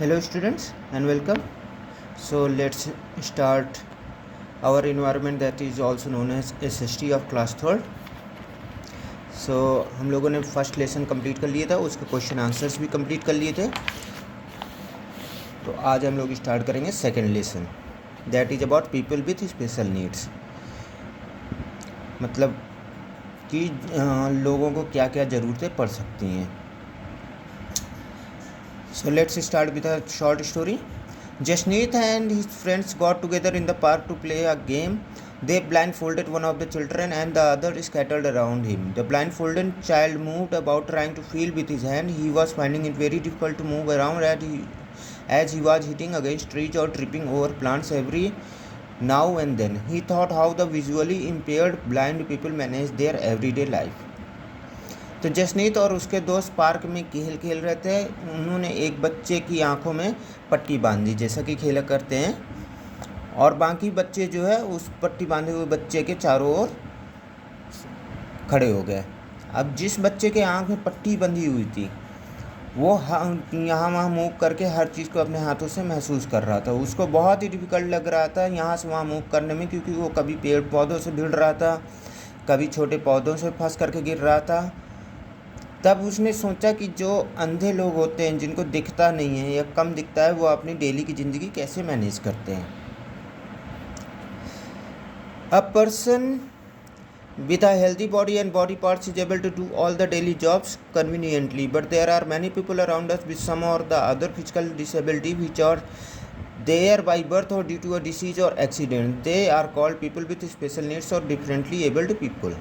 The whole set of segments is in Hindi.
Hello students and welcome. So let's start our environment that is also known as SST of class third. So हम लोगों ने फर्स्ट लेसन कंप्लीट कर लिया था, उसके क्वेश्चन आंसर्स भी कंप्लीट कर लिए थे। तो आज हम लोग स्टार्ट करेंगे second lesson that is about people with special needs. मतलब कि लोगों को क्या क्या ज़रूरतें पड़ सकती हैं। So let's start with a short story. Jasneet and his friends got together in the park to play a game. They blindfolded one of the children and the other scattered around him. The blindfolded child moved about trying to feel with his hand. He was finding it very difficult to move around as he was hitting against trees or tripping over plants every now and then. He thought how the visually impaired blind people manage their everyday life. तो जसनीत और उसके दोस्त पार्क में खेल रहे थे। उन्होंने एक बच्चे की आंखों में पट्टी बांधी जैसा कि खेला करते हैं, और बाकी बच्चे जो है उस पट्टी बांधे हुए बच्चे के चारों ओर खड़े हो गए। अब जिस बच्चे के आंख में पट्टी बंधी हुई थी वो यहाँ वहाँ मूव करके हर चीज़ को अपने हाथों से महसूस कर रहा था। उसको बहुत ही डिफ़िकल्ट लग रहा था यहाँ से वहाँ मूव करने में, क्योंकि वो कभी पेड़ पौधों से भिड़ रहा था, कभी छोटे पौधों से फंस करके गिर रहा था। तब उसने सोचा कि जो अंधे लोग होते हैं, जिनको दिखता नहीं है या कम दिखता है, वो अपनी डेली की ज़िंदगी कैसे मैनेज करते हैं। A person with a healthy body and body parts is able to do all the daily jobs conveniently, but there are many people around us with some or the other physical disability which are there by birth or due to a disease or accident. They are called people with special needs or differently abled people.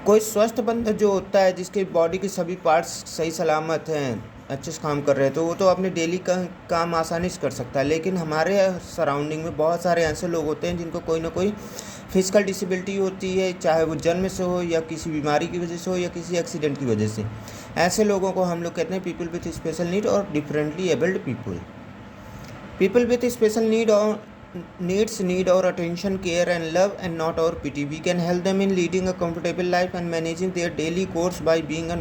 कोई स्वस्थ बंदा जो होता है, जिसके बॉडी के सभी पार्ट्स सही सलामत हैं, अच्छे से काम कर रहे हैं, तो वो तो अपने डेली का काम आसानी से कर सकता है। लेकिन हमारे सराउंडिंग में बहुत सारे ऐसे लोग होते हैं जिनको कोई ना कोई फिजिकल डिसेबिलिटी होती है, चाहे वो जन्म से हो या किसी बीमारी की वजह से हो या किसी एक्सीडेंट की वजह से। ऐसे लोगों को हम लोग कहते हैं पीपल विथ स्पेशल नीड और differently abled people. People with special needs need our attention, care and love, and not our pity. We can help them in leading a comfortable life and managing their daily course by being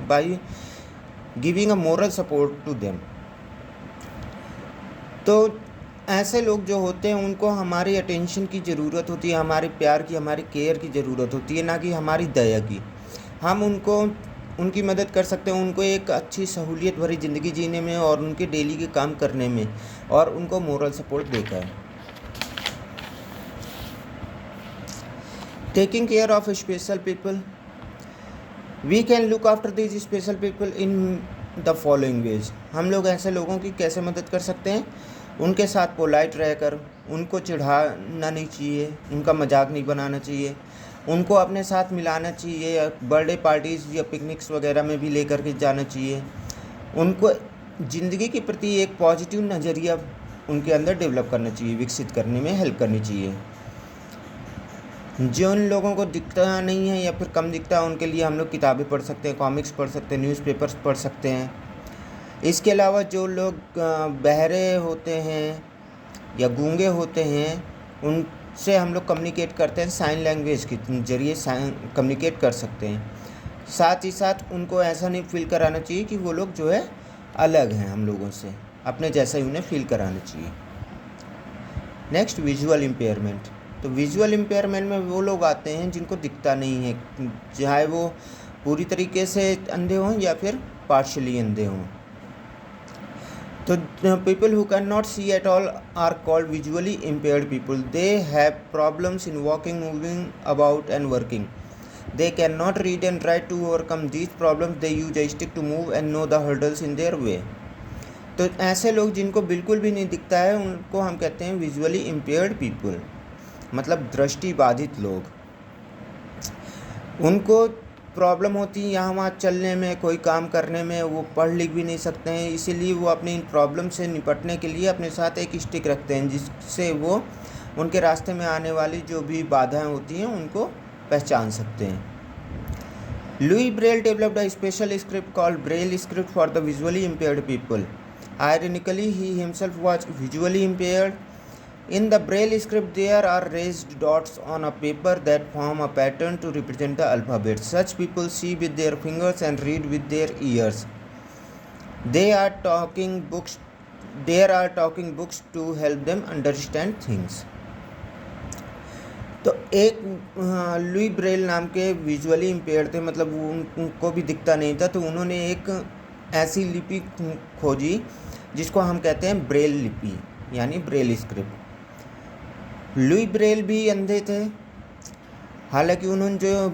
by giving a moral support to them. तो ऐसे लोग जो होते हैं उनको हमारी अटेंशन की ज़रूरत होती है, हमारे प्यार की, हमारी केयर की ज़रूरत होती है, ना कि हमारी दया की। हम उनकी मदद कर सकते हैं, उनको एक अच्छी सहूलियत भरी ज़िंदगी जीने में और उनके डेली के काम करने में, और उनको मोरल सपोर्ट देकर। Taking care of special people, we can look after these special people in the following ways. हम लोग ऐसे लोगों की कैसे मदद कर सकते हैं? उनके साथ पोलाइट रहकर, उनको चिढ़ाना नहीं चाहिए, उनका मजाक नहीं बनाना चाहिए, उनको अपने साथ मिलाना चाहिए, या बर्थडे पार्टीज़ या पिकनिक्स वगैरह में भी लेकर के जाना चाहिए। उनको ज़िंदगी के प्रति एक पॉजिटिव नज़रिया उनके अंदर डेवलप करना चाहिए, विकसित करने में हेल्प करनी चाहिए। जो उन लोगों को दिखता नहीं है या फिर कम दिखता है, उनके लिए हम लोग किताबें पढ़ सकते हैं, कॉमिक्स पढ़ सकते हैं, न्यूज़पेपर्स पढ़ सकते हैं। इसके अलावा जो लोग बहरे होते हैं या गूंगे होते हैं, उनसे हम लोग कम्युनिकेट करते हैं, साइन लैंग्वेज के ज़रिए कम्युनिकेट कर सकते हैं। साथ ही साथ उनको ऐसा नहीं फील कराना चाहिए कि वो लोग जो है अलग हैं हम लोगों से, अपने जैसा ही उन्हें फील कराना चाहिए। Next, visual impairment. तो विजुअल इम्पेयरमेंट में वो लोग आते हैं जिनको दिखता नहीं है, चाहे वो पूरी तरीके से अंधे हों या फिर पार्शली अंधे हों। तो people who cannot see at all are called visually impaired people. They have problems in walking, moving about and working. They cannot read and write. To overcome these problems, they use a stick to move and know the hurdles in their way. तो ऐसे लोग जिनको बिल्कुल भी नहीं दिखता है, उनको हम कहते हैं विजुअली इम्पेयर्ड पीपल, मतलब दृष्टि बाधित लोग। उनको प्रॉब्लम होती है यहाँ वहाँ चलने में, कोई काम करने में, वो पढ़ लिख भी नहीं सकते हैं। इसीलिए वो अपने इन प्रॉब्लम से निपटने के लिए अपने साथ एक स्टिक रखते हैं, जिससे वो उनके रास्ते में आने वाली जो भी बाधाएं होती हैं उनको पहचान सकते हैं। Louis Braille developed a special script called Braille script for the visually impaired people. Ironically he himself was visually impaired. In the Braille script, there are raised dots on a paper that form a pattern to represent the alphabet. Such people see with their fingers and read with their ears. They are talking books. There are talking books to help them understand things. तो एक लुई ब्रेल नाम के विजुअली इम्पेयर्ड थे, मतलब उनको भी दिखता नहीं था, तो उन्होंने एक ऐसी लिपि खोजी जिसको हम कहते हैं ब्रेल लिपि, यानी ब्रेल स्क्रिप्ट। लुई ब्रेल भी अंधे थे, हालांकि उन्होंने जो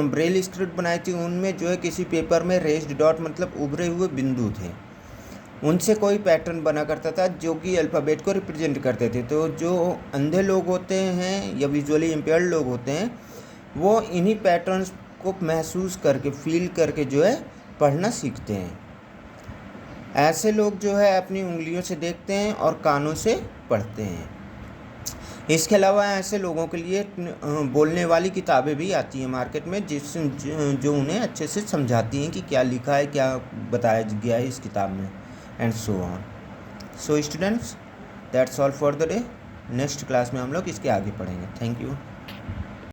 ब्रेल स्क्रिप्ट बनाई थी उनमें जो है किसी पेपर में रेस्ड डॉट मतलब उभरे हुए बिंदु थे, उनसे कोई पैटर्न बना करता था जो कि अल्फ़ाबेट को रिप्रेजेंट करते थे। तो जो अंधे लोग होते हैं या विजुअली इम्पेयर्ड लोग होते हैं वो इन्हीं पैटर्न्स को महसूस करके फील करके जो है पढ़ना सीखते हैं। ऐसे लोग जो है अपनी उंगलियों से देखते हैं और कानों से पढ़ते हैं। इसके अलावा ऐसे लोगों के लिए बोलने वाली किताबें भी आती हैं मार्केट में, जो उन्हें अच्छे से समझाती हैं कि क्या लिखा है, क्या बताया गया है इस किताब में, and so on. So students, that's all for the day. Next class में हम लोग इसके आगे पढ़ेंगे। Thank you.